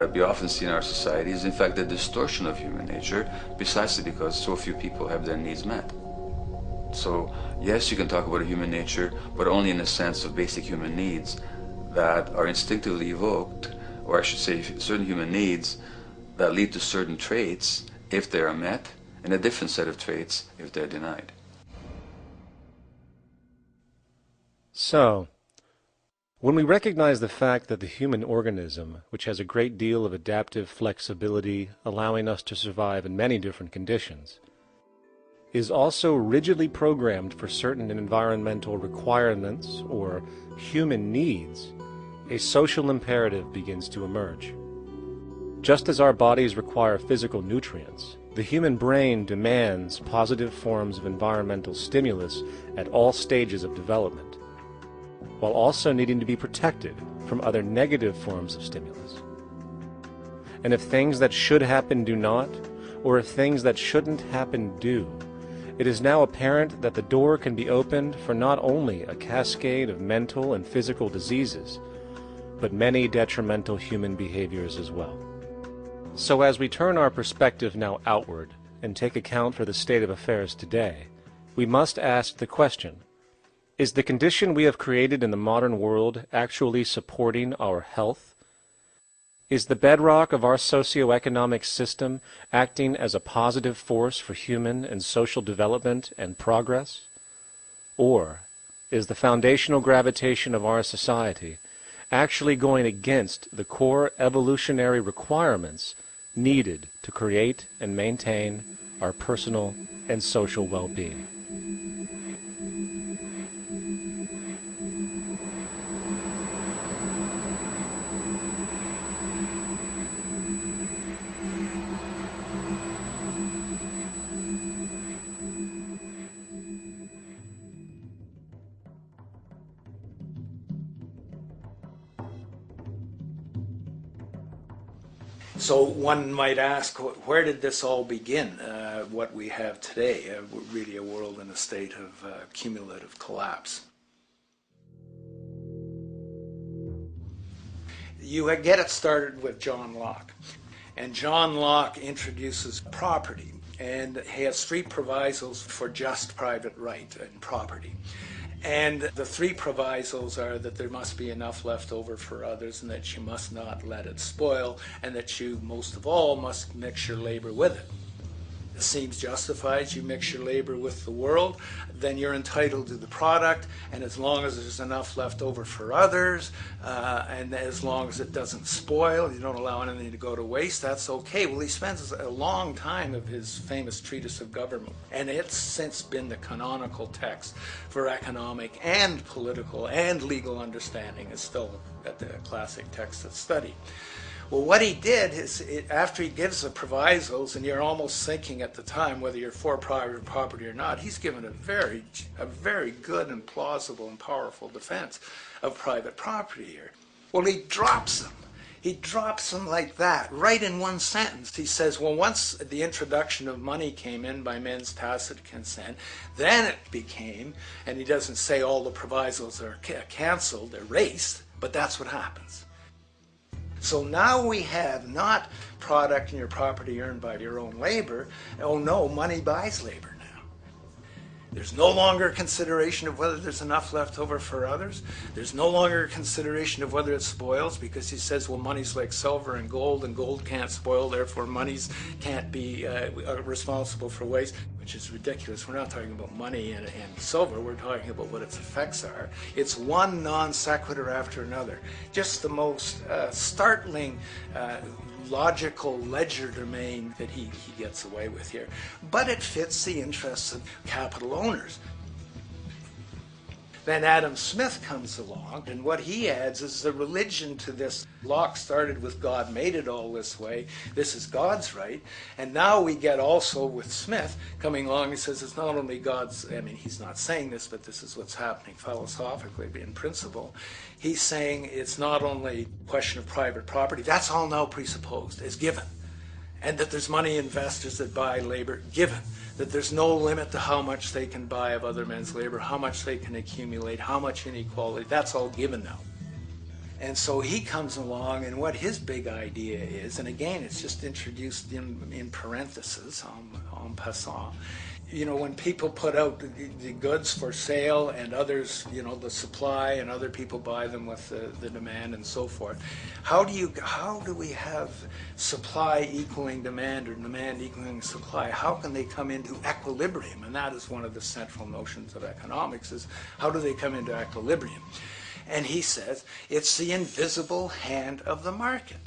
What we often see in our society is in fact a distortion of human nature, precisely because so few people have their needs met. So yes, you can talk about a human nature, but only in the sense of basic human needs that are instinctively evoked, or I should say certain human needs that lead to certain traits if they are met, and a different set of traits if they're denied. So, when we recognize the fact that the human organism, which has a great deal of adaptive flexibility, allowing us to survive in many different conditions, is also rigidly programmed for certain environmental requirements or human needs, a social imperative begins to emerge. Just as our bodies require physical nutrients, the human brain demands positive forms of environmental stimulus at all stages of development, while also needing to be protected from other negative forms of stimulus. And if things that should happen do not, or if things that shouldn't happen do, it is now apparent that the door can be opened for not only a cascade of mental and physical diseases, but many detrimental human behaviors as well. So as we turn our perspective now outward and take account for the state of affairs today, we must ask the question, is the condition we have created in the modern world actually supporting our health? Is the bedrock of our socioeconomic system acting as a positive force for human and social development and progress? Or is the foundational gravitation of our society actually going against the core evolutionary requirements needed to create and maintain our personal and social well-being? So one might ask, where did this all begin? What we have today, really a world in a state of cumulative collapse. You get it started with John Locke. And John Locke introduces property, and he has three provisos for just private right and property. And the three provisos are that there must be enough left over for others, and that you must not let it spoil, and that you, most of all, must mix your labor with it. It seems justified. You mix your labor with the world, then you're entitled to the product, and as long as there's enough left over for others, and as long as it doesn't spoil, you don't allow anything to go to waste, that's okay. Well, he spends a long time of his famous treatise of government, and it's since been the canonical text for economic and political and legal understanding. It's still the classic text of study. Well, what he did is, after he gives the provisos, and you're almost thinking at the time whether you're for private property or not, he's given a very good and plausible and powerful defense of private property here. Well, he drops them. He drops them like that, right in one sentence. He says, well, once the introduction of money came in by men's tacit consent, then it became, and he doesn't say all the provisos are canceled, erased, but that's what happens. So now we have not product and your property earned by your own labor. Oh no, money buys labor now. There's no longer consideration of whether there's enough left over for others. There's no longer consideration of whether it spoils, because he says, well, money's like silver and gold can't spoil, therefore monies can't be responsible for waste, which is ridiculous. We're not talking about money and silver, we're talking about what its effects are. It's one non sequitur after another. Just the most startling logical legerdemain that he gets away with here. But it fits the interests of capital owners. Then Adam Smith comes along, and what he adds is the religion to this. Locke started with God made it all this way. This is God's right. And now we get also with Smith coming along, he says it's not only God's, I mean, he's not saying this, but this is what's happening philosophically in principle. He's saying it's not only a question of private property, that's all now presupposed, is given. And that there's money investors that buy labor, given. That there's no limit to how much they can buy of other men's labor, how much they can accumulate, how much inequality, that's all given now. And so he comes along, and what his big idea is, and again, it's just introduced in parentheses, en passant. You know, when people put out the goods for sale and others, you know, the supply and other people buy them with the demand and so forth, how do we have supply equaling demand or demand equaling supply? How can they come into equilibrium? And that is one of the central notions of economics, is how do they come into equilibrium? And he says it's the invisible hand of the market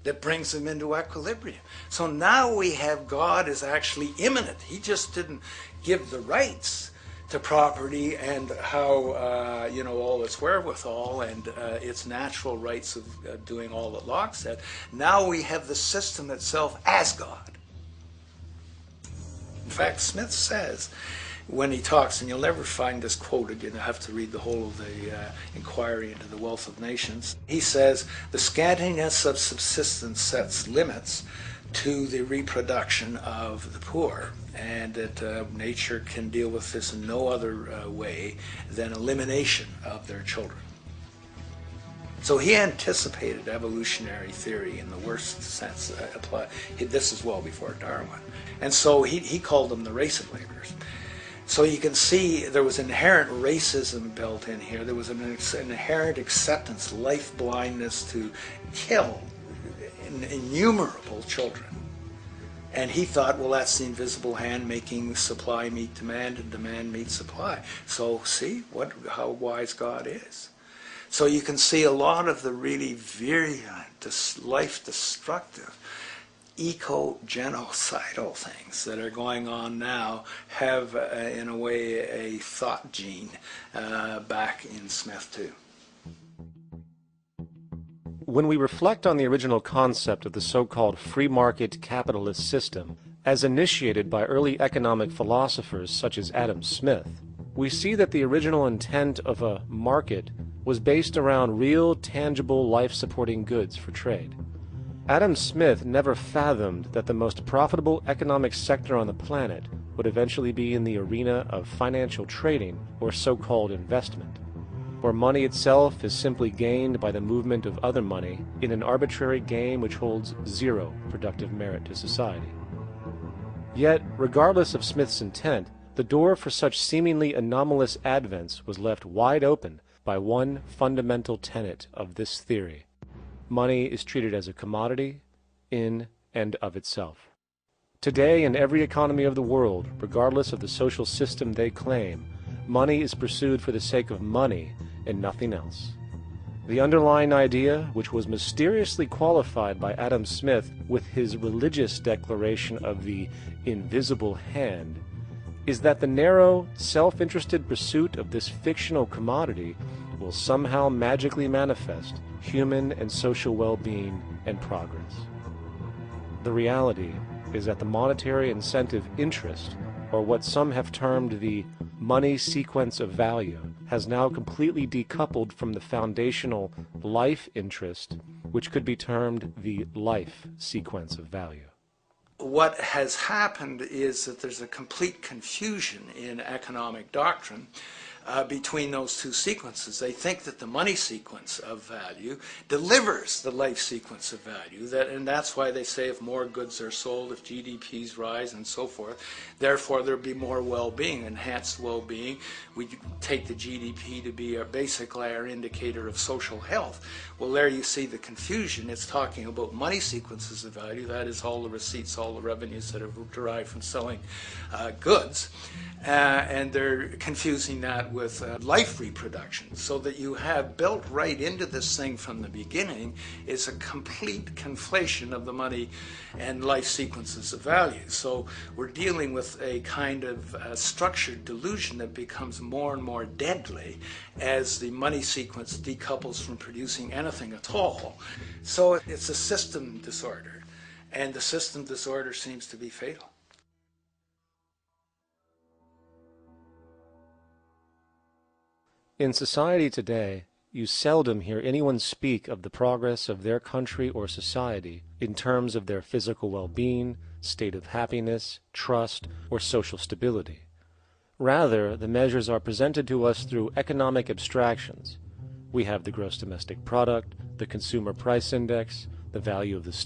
that brings them into equilibrium. So now we have God is actually immanent. He just didn't give the rights to property and how, you know, all its wherewithal and its natural rights of doing all that Locke said. Now we have the system itself as God. In fact, Smith says, when he talks, and you'll never find this quoted, you have to read the whole of the Inquiry into the Wealth of Nations. He says, the scantiness of subsistence sets limits to the reproduction of the poor, and that nature can deal with this in no other way than elimination of their children. So he anticipated evolutionary theory in the worst sense. This is well before Darwin. And so he called them the race of laborers. So you can see there was inherent racism built in here. There was an inherent acceptance, life blindness to kill innumerable children. And he thought, well, that's the invisible hand making supply meet demand and demand meet supply. So see how wise God is. So you can see a lot of the really virulent, life-destructive, eco-genocidal things that are going on now have, in a way, a thought gene back in Smith too. When we reflect on the original concept of the so-called free market capitalist system, as initiated by early economic philosophers such as Adam Smith, we see that the original intent of a market was based around real, tangible, life-supporting goods for trade. Adam Smith never fathomed that the most profitable economic sector on the planet would eventually be in the arena of financial trading, or so-called investment, where money itself is simply gained by the movement of other money in an arbitrary game which holds zero productive merit to society. Yet, regardless of Smith's intent, the door for such seemingly anomalous advents was left wide open by one fundamental tenet of this theory. Money is treated as a commodity in and of itself. Today, in every economy of the world, regardless of the social system they claim, money is pursued for the sake of money and nothing else. The underlying idea, which was mysteriously qualified by Adam Smith with his religious declaration of the invisible hand, is that the narrow, self-interested pursuit of this fictional commodity will somehow magically manifest human and social well-being and progress. The reality is that the monetary incentive interest, or what some have termed the money sequence of value, has now completely decoupled from the foundational life interest, which could be termed the life sequence of value. What has happened is that there's a complete confusion in economic doctrine between those two sequences. They think that the money sequence of value delivers the life sequence of value, and that's why they say if more goods are sold, if GDPs rise and so forth, therefore there'll be more well-being, enhanced well-being. We take the GDP to be basically our indicator of social health. Well, there you see the confusion. It's talking about money sequences of value, that is all the receipts, all the revenues that are derived from selling goods, and they're confusing that with life reproduction, so that you have built right into this thing from the beginning is a complete conflation of the money and life sequences of value. So we're dealing with a kind of structured delusion that becomes more and more deadly as the money sequence decouples from producing anything at all. So it's a system disorder, and the system disorder seems to be fatal. In society today, you seldom hear anyone speak of the progress of their country or society in terms of their physical well-being, state of happiness, trust, or social stability. Rather, the measures are presented to us through economic abstractions. we have the gross domestic product, the consumer price index, the value of the stock